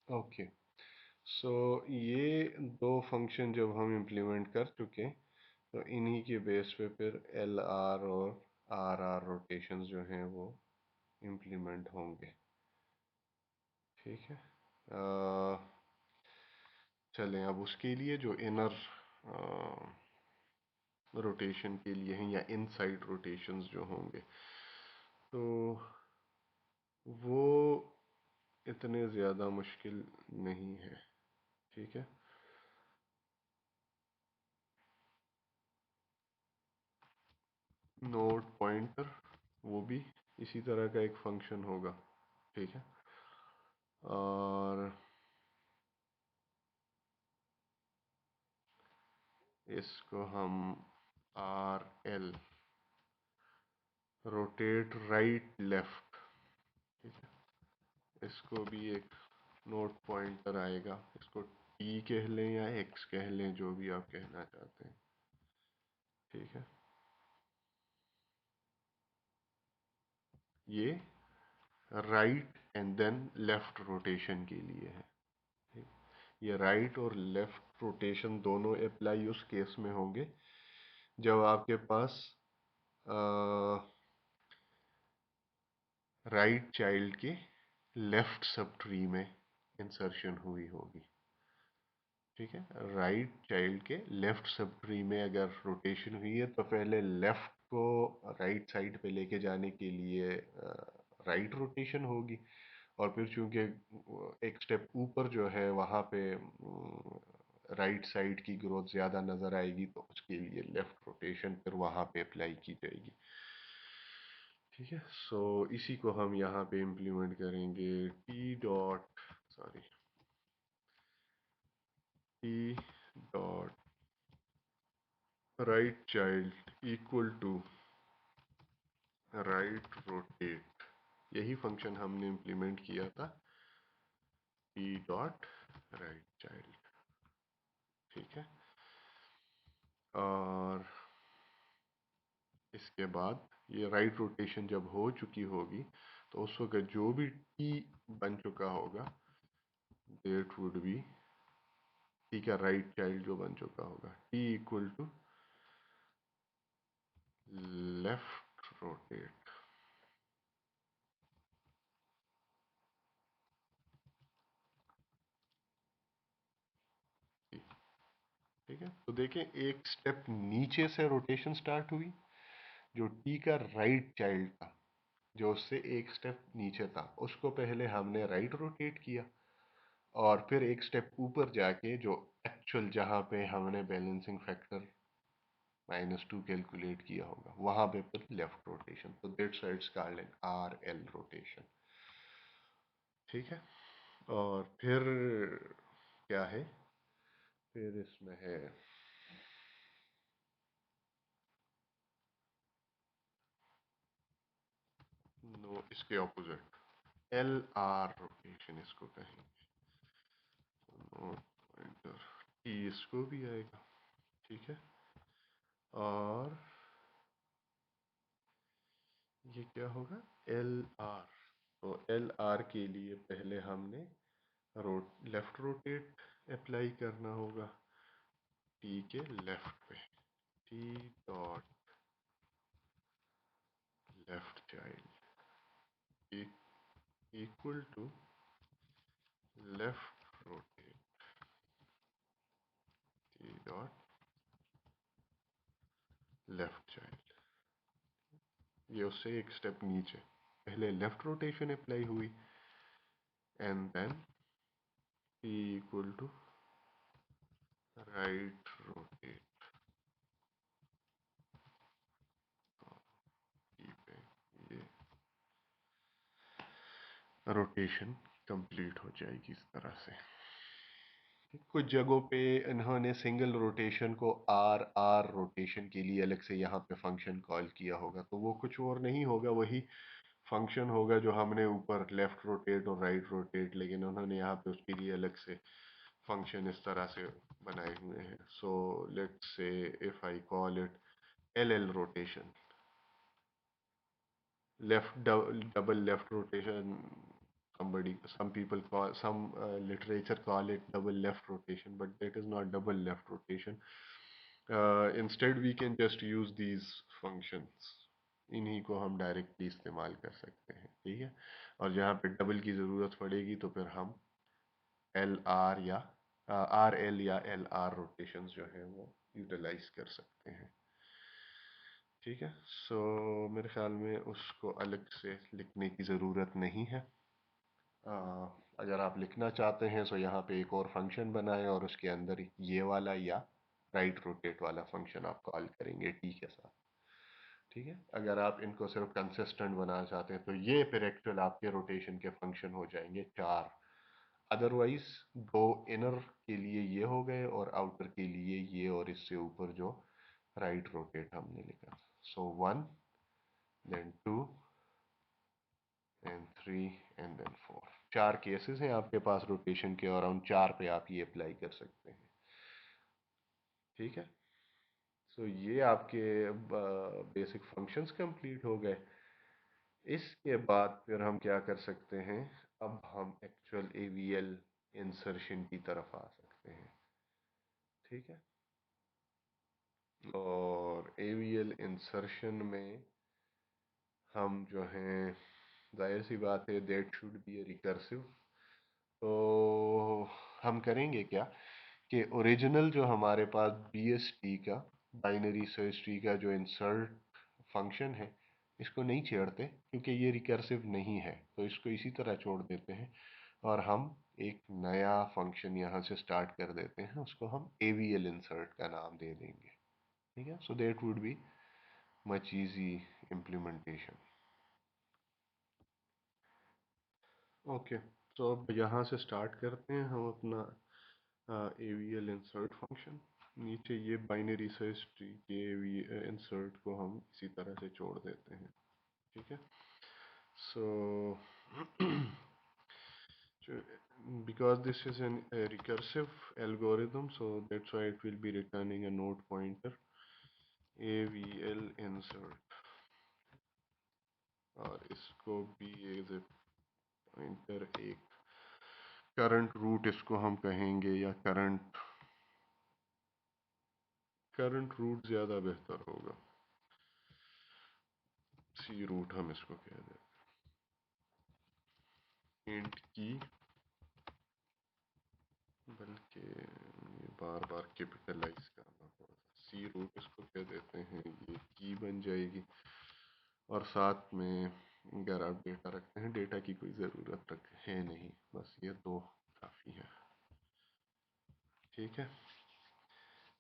Okay. सो ये दो function जब हम इम्प्लीमेंट कर चुके, तो इन्हीं के बेस पे फिर एल आर और आर आर रोटेशंस जो हैं वो इम्प्लीमेंट होंगे। ठीक है। चलें अब उसके लिए जो इनर रोटेशन के लिए हैं या इनसाइड रोटेशंस जो होंगे, तो वो इतने ज़्यादा मुश्किल नहीं है। ठीक है। नोड पॉइंटर वो भी इसी तरह का एक फंक्शन होगा। ठीक है। और इसको हम R L, rotate right left, ठीक है, इसको भी एक नोड पॉइंटर आएगा। इसको टी कह लें या एक्स कह लें, जो भी आप कहना चाहते हैं। ठीक है। ये right and then left rotation के लिए है। ठीक। ये राइट और लेफ्ट रोटेशन दोनों अप्लाई उस केस में होंगे जब आपके पास राइट चाइल्ड के लेफ्ट सब ट्री में इंसर्शन हुई होगी। ठीक है। राइट चाइल्ड के लेफ्ट सब ट्री में अगर रोटेशन हुई है, तो पहले लेफ्ट को राइट साइड पे लेके जाने के लिए राइट रोटेशन होगी, और फिर चूंकि एक स्टेप ऊपर जो है वहाँ पे राइट साइड की ग्रोथ ज़्यादा नज़र आएगी, तो उसके लिए लेफ्ट रोटेशन फिर वहाँ पे अप्लाई की जाएगी। ठीक है। सो इसी को हम यहाँ पे इम्प्लीमेंट करेंगे। T dot, sorry, T dot right child equal to right rotate. यही फंक्शन हमने इम्प्लीमेंट किया था, टी डॉट राइट चाइल्ड। ठीक है। और इसके बाद ये राइट रोटेशन जब हो चुकी होगी, तो उस वक्त जो भी टी बन चुका होगा, देट वुड बी, टी का राइट चाइल्ड जो बन चुका होगा, T equal to left rotate. ठीक है। तो देखें, एक स्टेप नीचे से रोटेशन स्टार्ट हुई, जो टी का राइट चाइल्ड था, जो उससे एक स्टेप नीचे था, उसको पहले हमने राइट रोटेट किया, और फिर एक स्टेप ऊपर जाके जो एक्चुअल जहाँ पे हमने बैलेंसिंग फैक्टर -2 कैलकुलेट किया होगा, वहां पे फिर लेफ्ट रोटेशन, तो that's why it's called an R L rotation. ठीक है। और फिर क्या है, फिर इसमें है नो, इसके ऑपोजिट एल आर रोटेशन इसको कहेंगे। नोट पॉइंटर टी इसको भी आएगा। ठीक है। और ये क्या होगा, एल आर। तो एल आर के लिए पहले हमने लेफ्ट रोटेट अप्लाई करना होगा टी के लेफ्ट पे। T dot left child equal to left rotate T dot left child. ये उससे एक स्टेप नीचे, पहले लेफ्ट रोटेशन अप्लाई हुई, and then T equal to right rotate T पे। ये रोटेशन कंप्लीट हो जाएगी इस तरह से। कुछ जगहों पे इन्होंने सिंगल रोटेशन को आर आर रोटेशन के लिए अलग से यहाँ पे फंक्शन कॉल किया होगा, तो वो कुछ और नहीं होगा, वही फंक्शन होगा जो हमने ऊपर लेफ्ट रोटेट और राइट रोटेट, लेकिन उन्होंने यहाँ पे उसके लिए अलग से फंक्शन इस तरह से बनाए हुए हैं। So let's say if I call it L L rotation, left double left rotation, some people call, some literature call it double left rotation, but that is not double left rotation. Instead we can just use these functions, इन्हीं को हम directly इस्तेमाल कर सकते हैं, ठीक है। और जहाँ पे डबल की ज़रूरत पड़ेगी तो फिर हम एल आर या आर एल या एल आर रोटेशंस जो है वो यूटिलाइज कर सकते हैं, ठीक है। सो मेरे ख्याल में उसको अलग से लिखने की ज़रूरत नहीं है। अगर आप लिखना चाहते हैं तो यहाँ पे एक और फंक्शन बनाएं और उसके अंदर ये वाला या राइट रोटेट वाला फंक्शन आप कॉल करेंगे टी के साथ, ठीक है। अगर आप इनको सिर्फ कंसिस्टेंट बनाना चाहते हैं तो ये फिर एक्चुअल आपके रोटेशन के फंक्शन हो जाएंगे 4। अदरवाइज दो इनर के लिए ये हो गए और आउटर के लिए ये, और इससे ऊपर जो राइट रोटेट हमने लिखा, so 1 then 2 and 3 and then 4। 4 cases हैं आपके पास रोटेशन के और उन 4 पे आप ये अप्लाई कर सकते हैं, ठीक है। सो ये आपके बेसिक फंक्शंस कंप्लीट हो गए। इसके बाद फिर हम क्या कर सकते हैं, अब हम एक्चुअल एवीएल इंसर्शन की तरफ आ सकते हैं, ठीक है। और एवीएल इंसर्शन में हम जो हैं, जाहिर सी बात है that should be A recursive. तो हम करेंगे क्या कि ओरिजिनल जो हमारे पास बीएसटी का, बाइनरी सर्च ट्री का जो इंसर्ट फंक्शन है, इसको नहीं छेड़ते क्योंकि ये रिकर्सिव नहीं है, तो इसको इसी तरह छोड़ देते हैं और हम एक नया फंक्शन यहाँ से स्टार्ट कर देते हैं, उसको हम एवीएल इंसर्ट का नाम दे देंगे, ठीक है। So that would be much easy implementation. Okay, तो अब यहाँ से स्टार्ट करते हैं हम अपना एवीएल इंसर्ट फंक्शन। नीचे ये बाइनरी सर्च ट्री के इंसर्ट को हम इसी तरह से छोड़ देते हैं, ठीक है। सो because this is a recursive algorithm, so that's why it will be returning a node pointer AVL insert, और इसको भी एज ए पॉइंटर एक करंट रूट इसको हम कहेंगे, या करंट रूट ज़्यादा बेहतर होगा, सी रूट हम इसको कह दें। इंट की, बल्कि ये बार बार कैपिटलाइज करना पड़ता, सी रूट इसको कह देते हैं, ये की बन जाएगी। और साथ में अगर आप डेटा रखते हैं, डेटा की कोई ज़रूरत रख है नहीं, बस ये दो काफ़ी है, ठीक है।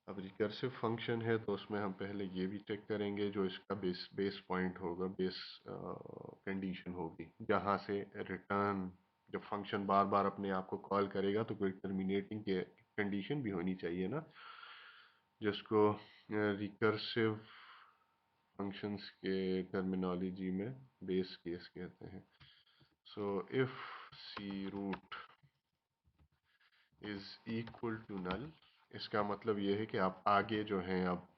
अब रिकर्सिव फंक्शन है तो उसमें हम पहले ये भी चेक करेंगे जो इसका बेस पॉइंट होगा, बेस कंडीशन होगी, जहाँ से रिटर्न, जब फंक्शन बार बार अपने आप को कॉल करेगा तो कोई टर्मिनेटिंग के कंडीशन भी होनी चाहिए ना, जिसको रिकर्सिव फंक्शंस के टर्मिनोलॉजी में बेस केस कहते हैं। So if C root is equal to null, इसका मतलब ये है कि आप आगे जो हैं आप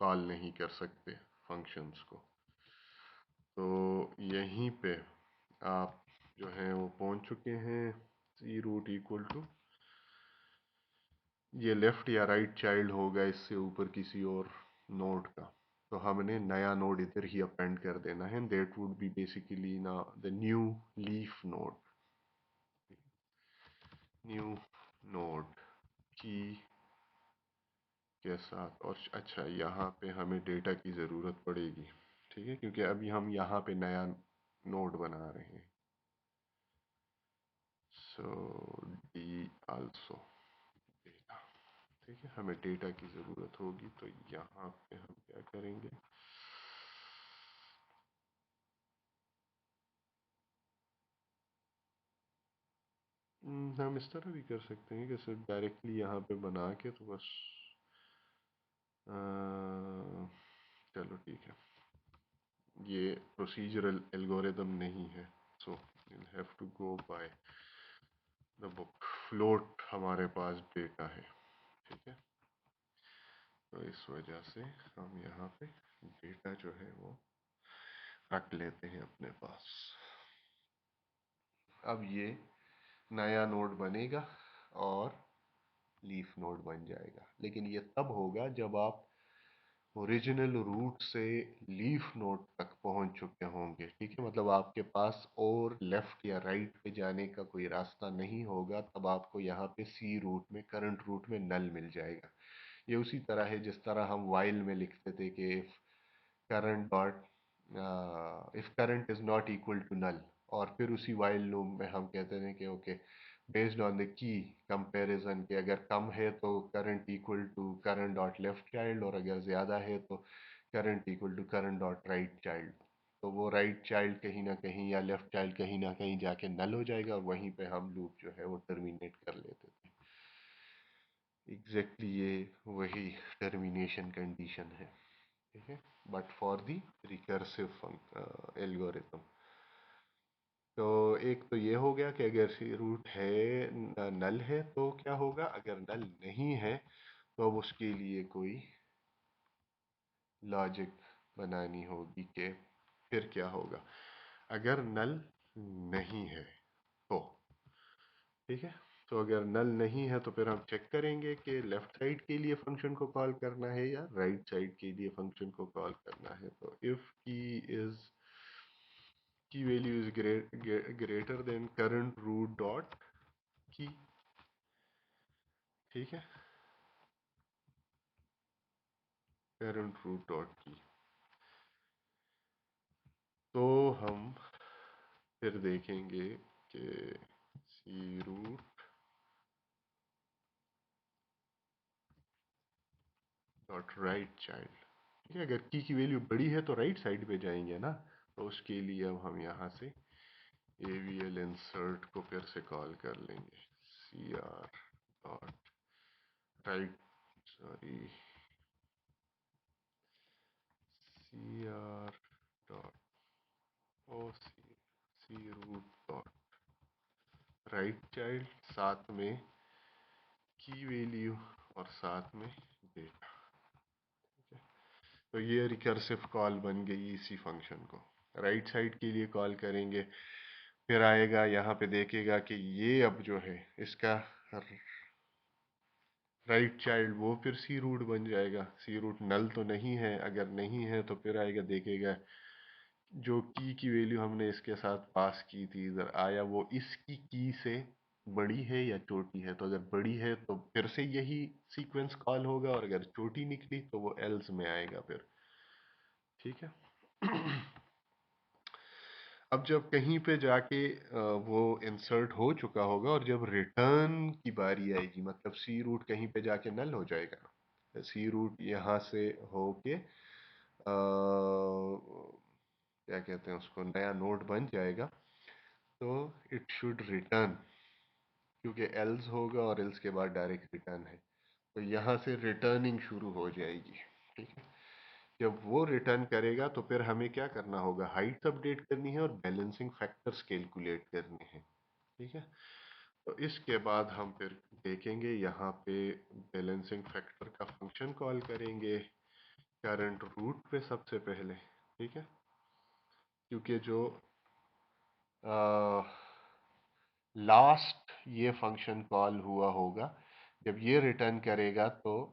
कॉल नहीं कर सकते फंक्शंस को। तो यहीं पे आप जो हैं वो पहुंच चुके हैं, सी रूट इक्वल टू, ये लेफ्ट या राइट चाइल्ड होगा इससे ऊपर किसी और नोड का, तो हमने नया नोड इधर ही अपेंड कर देना है, दैट वुड बी बेसिकली ना the new leaf node, new node की के साथ। और अच्छा, यहाँ पे हमें डेटा की ज़रूरत पड़ेगी, ठीक है, क्योंकि अभी हम यहाँ पे नया नोड बना रहे हैं। सो डी आल्सो डेटा, ठीक है, हमें डेटा की ज़रूरत होगी, तो यहाँ पे हम क्या करेंगे, हम इस तरह भी कर सकते हैं कि सिर्फ डायरेक्टली यहाँ पे बना के तो बस चलो ठीक है, ये प्रोसीजरल एल्गोरिदम नहीं है, सो you'll have to go by the book। Float हमारे पास डेटा है, ठीक है, तो इस वजह से हम यहाँ पे डेटा जो है वो रख लेते हैं अपने पास। अब ये नया नोड बनेगा और लीफ नोड बन जाएगा। लेकिन ये तब होगा जब आप ओरिजिनल रूट से लीफ नोड तक पहुंच चुके होंगे। ठीक है, मतलब आपके पास और लेफ्ट या राइट पे जाने का कोई रास्ता नहीं होगा, तब आपको यहाँ पे सी रूट में, करंट रूट में नल मिल जाएगा। ये उसी तरह है जिस तरह हम वाइल में लिखते थे कि current dot if current is not equal to null, और फिर उसी while लूप में हम कहते हैं कि okay based on the key comparison के अगर कम है तो current equal to current dot left child, और अगर ज़्यादा है तो current equal to current dot right child. तो वो राइट चाइल्ड कहीं ना कहीं या लेफ्ट चाइल्ड कहीं ना कहीं जाके नल हो जाएगा और वहीं पे हम लूप जो है वो टर्मिनेट कर लेते थे। एग्जैक्टली ये वही टर्मिनेशन कंडीशन है। ठीक है, but for the recursive algorithm. तो एक तो ये हो गया कि अगर सी रूट है, नल है तो क्या होगा, अगर नल नहीं है तो अब उसके लिए कोई लॉजिक बनानी होगी कि फिर क्या होगा अगर नल नहीं है तो। ठीक है, तो अगर नल नहीं है तो फिर हम चेक करेंगे कि लेफ्ट साइड के लिए फंक्शन को कॉल करना है या राइट साइड के लिए फंक्शन को कॉल करना है। तो if key value is greater than current root dot key. ठीक है, करंट रूट डॉट की। तो हम फिर देखेंगे कि सी रूट डॉट राइट चाइल्ड। ठीक है, अगर की वैल्यू बड़ी है तो राइट साइड पे जाएंगे ना, तो उसके लिए अब हम यहाँ से AVL इंसर्ट को फिर से कॉल कर लेंगे। C R dot right, sorry, C R dot O C root dot right child, साथ में की वैल्यू और साथ में डेटा। तो ये रिकर्सिव कॉल बन गई इसी फंक्शन को। राइट साइड के लिए कॉल करेंगे, फिर आएगा यहाँ पे देखेगा कि ये अब जो है इसका राइट चाइल्ड वो फिर सी रूट बन जाएगा। सी रूट नल तो नहीं है, अगर नहीं है तो फिर आएगा देखेगा जो की वैल्यू हमने इसके साथ पास की थी इधर, आया वो इसकी की से बड़ी है या छोटी है। तो अगर बड़ी है तो फिर से यही सीक्वेंस कॉल होगा, और अगर छोटी निकली तो वो एल्स में आएगा फिर। ठीक है, अब जब कहीं पे जाके वो इंसर्ट हो चुका होगा और जब रिटर्न की बारी आएगी, मतलब सी रूट कहीं पे जाके नल हो जाएगा। सी रूट यहाँ से होके क्या कहते हैं उसको, नया नोड बन जाएगा। तो इट शुड रिटर्न, क्योंकि एल्स होगा और एल्स के बाद डायरेक्ट रिटर्न है, तो यहाँ से रिटर्निंग शुरू हो जाएगी। ठीक है, जब वो रिटर्न करेगा तो फिर हमें क्या करना होगा, हाइट्स अपडेट करनी है और बैलेंसिंग फैक्टर्स कैलकुलेट करने हैं। ठीक है, तो इसके बाद हम फिर देखेंगे यहाँ पे बैलेंसिंग फैक्टर का फंक्शन कॉल करेंगे करंट रूट पे सबसे पहले। ठीक है, क्योंकि जो लास्ट ये फंक्शन कॉल हुआ होगा जब ये रिटर्न करेगा, तो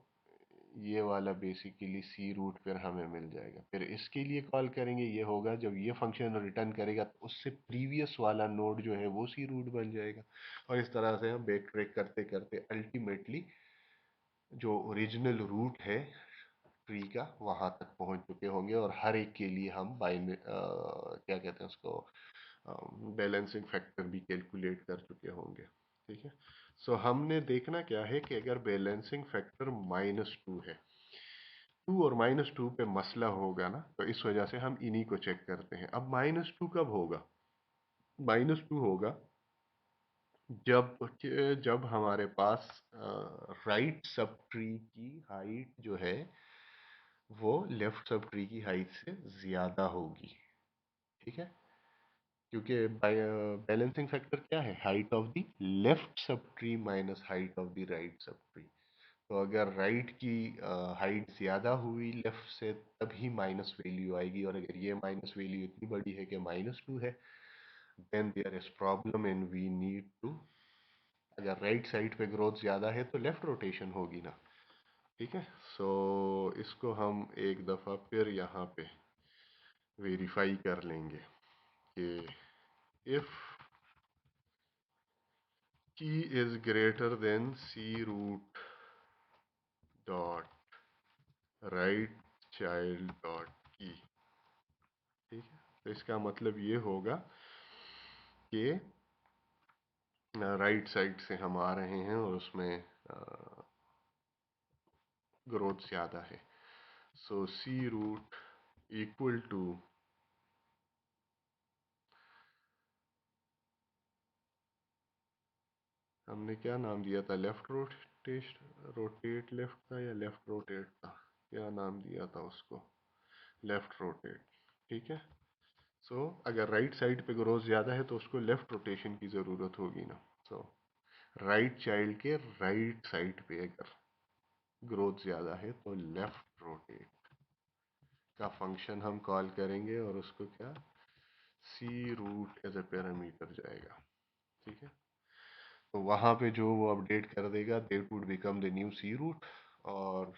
ये वाला बेसिकली सी रूट फिर हमें मिल जाएगा। फिर इसके लिए कॉल करेंगे, ये होगा जब ये फंक्शन रिटर्न करेगा तो उससे प्रीवियस वाला नोड जो है वो सी रूट बन जाएगा। और इस तरह से हम बैक ट्रैक करते करते अल्टीमेटली जो ओरिजिनल रूट है ट्री का वहां तक पहुंच चुके होंगे, और हर एक के लिए हम क्या कहते हैं उसको, बैलेंसिंग फैक्टर भी कैलकुलेट कर चुके होंगे। ठीक है, सो हमने देखना क्या है कि अगर बैलेंसिंग फैक्टर -2 है, 2 और -2 पे मसला होगा ना, तो इस वजह से हम इन्हीं को चेक करते हैं। अब -2 कब होगा, -2 होगा जब जब हमारे पास राइट सब ट्री की हाइट जो है वो लेफ्ट सब ट्री की हाइट से ज्यादा होगी। ठीक है, क्योंकि बैलेंसिंग फैक्टर क्या है, height of the left sub tree minus height of the right sub tree. तो अगर राइट की हाइट ज़्यादा हुई लेफ्ट से तभी माइनस वैल्यू आएगी, और अगर ये माइनस वैल्यू इतनी बड़ी है कि -2 है, then there is problem and we need to, अगर राइट साइड पे ग्रोथ ज़्यादा है तो लेफ्ट रोटेशन होगी ना। ठीक है, सो इसको हम एक दफ़ा फिर यहाँ पे वेरीफाई कर लेंगे कि if key is greater than C root dot right child dot key. ठीक है, तो इसका मतलब ये होगा कि राइट साइड से हम आ रहे हैं और उसमें ग्रोथ ज़्यादा है। So C root equal to, हमने क्या नाम दिया था, लेफ्ट रोटेट लेफ्ट था या लेफ्ट रोटेट था, क्या नाम दिया था उसको, लेफ्ट रोटेट। ठीक है, सो अगर राइट साइड पे ग्रोथ ज़्यादा है तो उसको लेफ्ट रोटेशन की ज़रूरत होगी ना। सो राइट चाइल्ड के राइट साइड पे अगर ग्रोथ ज़्यादा है तो लेफ्ट रोटेट का फंक्शन हम कॉल करेंगे और उसको क्या, सी रूट एज ए पैरामीटर जाएगा। ठीक है, तो वहाँ पे जो वो अपडेट कर देगा that would become the new C root, और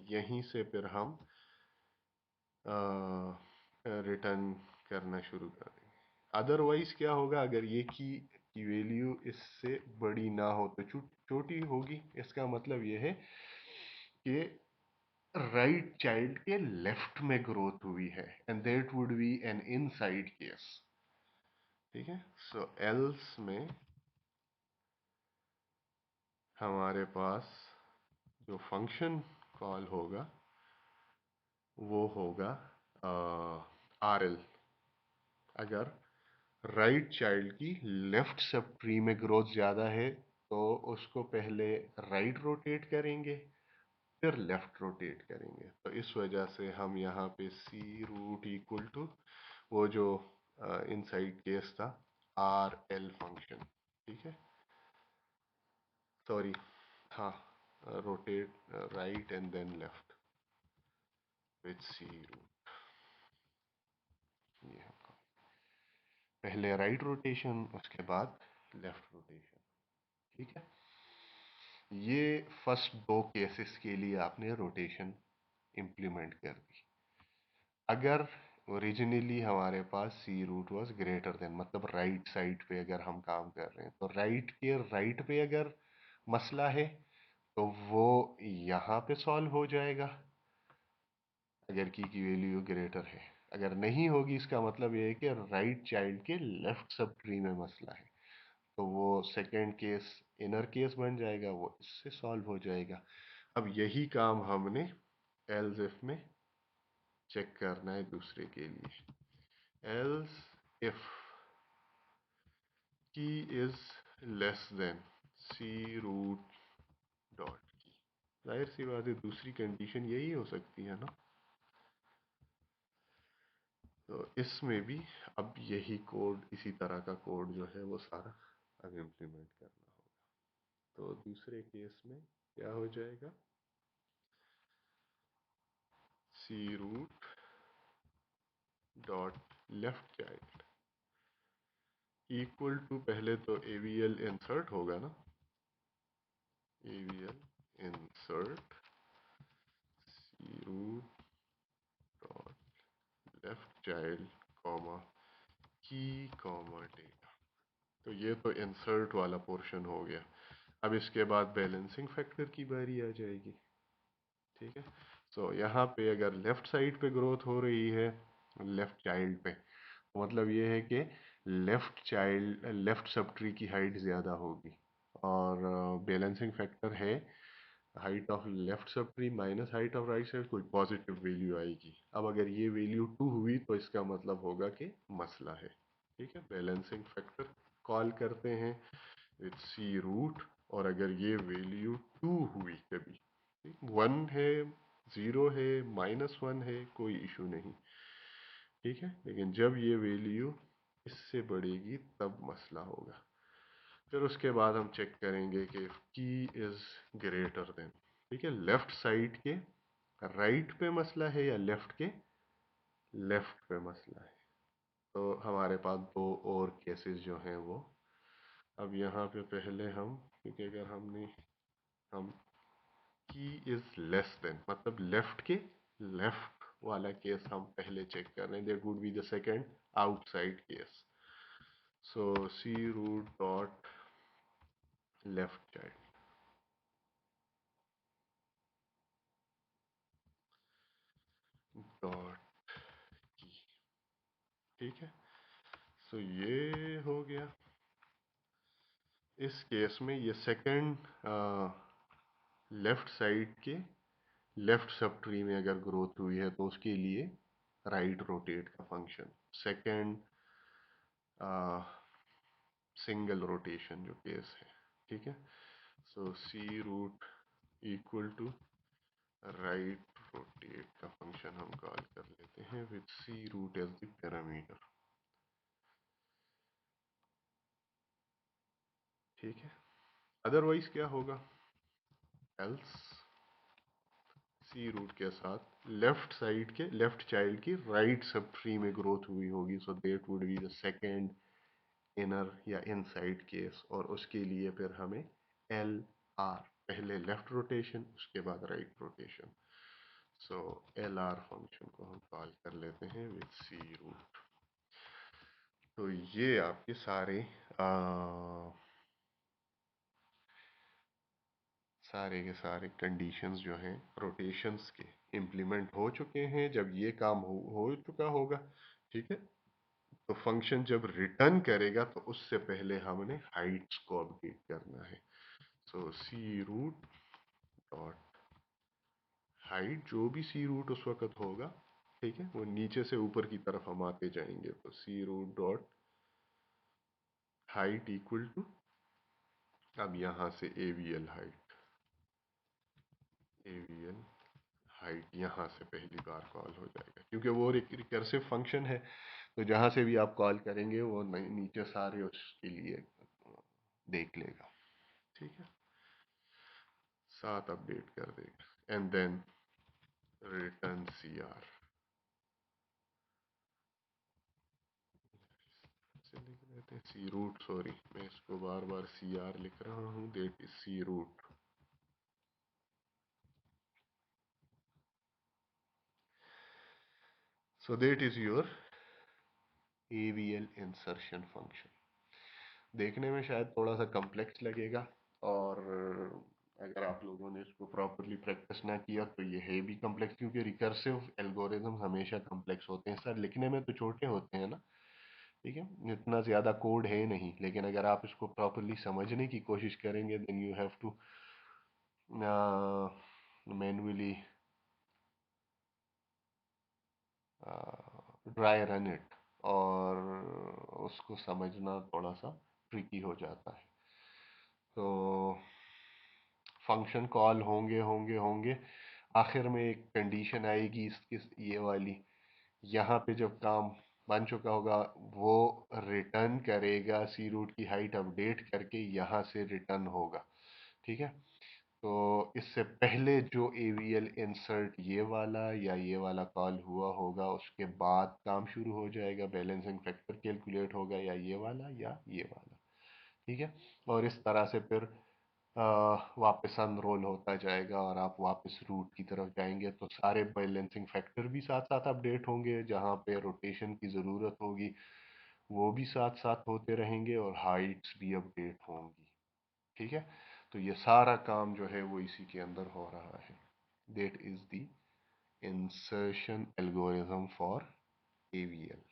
यहीं से फिर हम रिटर्न करना शुरू कर देंगे। अदरवाइज क्या होगा, अगर ये की वैल्यू इससे बड़ी ना हो तो छोटी होगी, इसका मतलब ये है कि राइट चाइल्ड के लेफ्ट में ग्रोथ हुई है and that would B an inside case. ठीक है, सो एल्स में हमारे पास जो फंक्शन कॉल होगा वो होगा आर एल। अगर राइट चाइल्ड की लेफ्ट सब ट्री में ग्रोथ ज़्यादा है तो उसको पहले राइट रोटेट करेंगे फिर लेफ्ट रोटेट करेंगे, तो इस वजह से हम यहाँ पे सी रूट इक्वल टू वो जो इनसाइड केस था आर एल फंक्शन। ठीक है, सॉरी, हाँ, rotate right and then left with C root, ये पहले राइट रोटेशन उसके बाद लेफ्ट रोटेशन। ठीक है, ये फर्स्ट दो केसेस के लिए आपने रोटेशन इम्प्लीमेंट कर दी। अगर ओरिजिनली हमारे पास सी रूट वॉज ग्रेटर देन, मतलब राइट साइड पे अगर हम काम कर रहे हैं तो राइट के राइट पे अगर मसला है तो वो यहाँ पे सॉल्व हो जाएगा अगर की वैल्यू ग्रेटर है। अगर नहीं होगी इसका मतलब ये है कि राइट चाइल्ड के लेफ्ट सब ट्री में मसला है, तो वो सेकंड केस इनर केस बन जाएगा, वो इससे सॉल्व हो जाएगा। अब यही काम हमने एल्स इफ में चेक करना है दूसरे के लिए। Else if key is less than C root dot key, जाहिर सी बात है दूसरी कंडीशन यही हो सकती है ना। तो इसमें भी अब यही कोड, इसी तरह का कोड जो है वो सारा अब इम्प्लीमेंट करना होगा। तो दूसरे केस में क्या हो जाएगा, C root dot left child equal to, पहले तो एवीएल इंसर्ट होगा ना, AVL insert C root dot left child comma key comma data. तो ये तो इंसर्ट वाला पोर्शन हो गया। अब इसके बाद बैलेंसिंग फैक्टर की बारी आ जाएगी। ठीक है, सो यहाँ पे अगर लेफ्ट साइड पे ग्रोथ हो रही है लेफ्ट चाइल्ड पे, तो मतलब ये है कि लेफ्ट सब ट्री की हाइट ज़्यादा होगी, और बैलेंसिंग फैक्टर है height of left sub tree minus height of right side, कोई पॉजिटिव वैल्यू आएगी। अब अगर ये वैल्यू 2 हुई तो इसका मतलब होगा कि मसला है। ठीक है, बैलेंसिंग फैक्टर कॉल करते हैं विथ सी रूट, और अगर ये वैल्यू 2 हुई कभी, 1 है, 0 है, -1 है, कोई इशू नहीं। ठीक है, लेकिन जब ये वैल्यू इससे बढ़ेगी तब मसला होगा। फिर उसके बाद हम चेक करेंगे कि की इज ग्रेटर देन, ठीक है, लेफ्ट साइड के राइट पे मसला है या लेफ्ट के लेफ्ट पे मसला है। तो हमारे पास दो और केसेस जो हैं वो, अब यहाँ पे पहले हम, क्योंकि अगर हम की इज लेस देन, मतलब लेफ्ट के लेफ्ट वाला केस हम पहले चेक कर रहे हैं, that would be the second outside case. So C root dot left child dot key. ठीक है, सो ये हो गया. इस केस में ये सेकंड लेफ्ट साइड के लेफ्ट सब ट्री में अगर ग्रोथ हुई है तो उसके लिए राइट रोटेट का फंक्शन, सेकंड सिंगल रोटेशन जो केस है. ठीक है, so C root equal to right rotate का फंक्शन हम कॉल कर लेते हैं with C root as the parameter. ठीक है, अदरवाइज क्या होगा, एल्स सी रूट के साथ लेफ्ट साइड के लेफ्ट चाइल्ड की राइट सब ट्री में ग्रोथ हुई होगी, so that would be the second inner या इनसाइड केस, और उसके लिए फिर हमें एल आर, पहले लेफ्ट रोटेशन उसके बाद right rotation. So L R function को हम कॉल कर लेते हैं विद सी रूट. तो ये आपके सारे के सारे कंडीशंस जो हैं रोटेशंस के इम्प्लीमेंट हो चुके हैं. जब ये काम हो चुका होगा, ठीक है, तो फंक्शन जब रिटर्न करेगा तो उससे पहले हमने हाइट्स को अपडेट करना है. So C root dot height, जो भी सी रूट उस वक्त होगा, ठीक है, वो नीचे से ऊपर की तरफ हम आते जाएंगे. तो C root dot height equal to, अब यहाँ से एवीएल हाइट, एवीएल हाइट यहाँ से पहली बार कॉल हो जाएगा, क्योंकि वो रिकर्सिव फंक्शन है. तो जहाँ से भी आप कॉल करेंगे वो नीचे सारे उसके लिए देख लेगा. ठीक है, साथ अपडेट कर देगा and then return C R से लिख देते हैं. सी रूट, सॉरी मैं इसको बार बार सी आर लिख रहा हूँ, that is C root. So that is your AVL insertion function. देखने में शायद थोड़ा सा कॉम्प्लेक्स लगेगा, और अगर आप लोगों ने इसको प्रॉपरली प्रैक्टिस ना किया तो ये है भी कॉम्प्लेक्स, क्योंकि रिकर्सिव एल्गोरिथम हमेशा कॉम्प्लेक्स होते हैं. सर लिखने में तो छोटे होते हैं ना, ठीक है, इतना ज़्यादा कोड है नहीं, लेकिन अगर आप इसको प्रॉपरली समझने की कोशिश करेंगे then you have to manually dry run it, और उसको समझना थोड़ा सा ट्रिकी हो जाता है. तो फंक्शन कॉल होंगे होंगे होंगे, आखिर में एक कंडीशन आएगी इस ये वाली, यहाँ पे जब काम बन चुका होगा वो रिटर्न करेगा, सी रूट की हाइट अपडेट करके यहाँ से रिटर्न होगा. ठीक है, तो इससे पहले जो एवीएल इंसर्ट ये वाला या ये वाला कॉल हुआ होगा, उसके बाद काम शुरू हो जाएगा, बैलेंसिंग फैक्टर कैलकुलेट होगा, या ये वाला या ये वाला. ठीक है, और इस तरह से फिर वापस अनरोल होता जाएगा और आप वापस रूट की तरफ जाएंगे, तो सारे बैलेंसिंग फैक्टर भी साथ साथ अपडेट होंगे, जहाँ पे रोटेशन की ज़रूरत होगी वो भी साथ साथ होते रहेंगे, और हाइट्स भी अपडेट होंगी. ठीक है, तो ये सारा काम जो है वो इसी के अंदर हो रहा है. That is the insertion algorithm for AVL.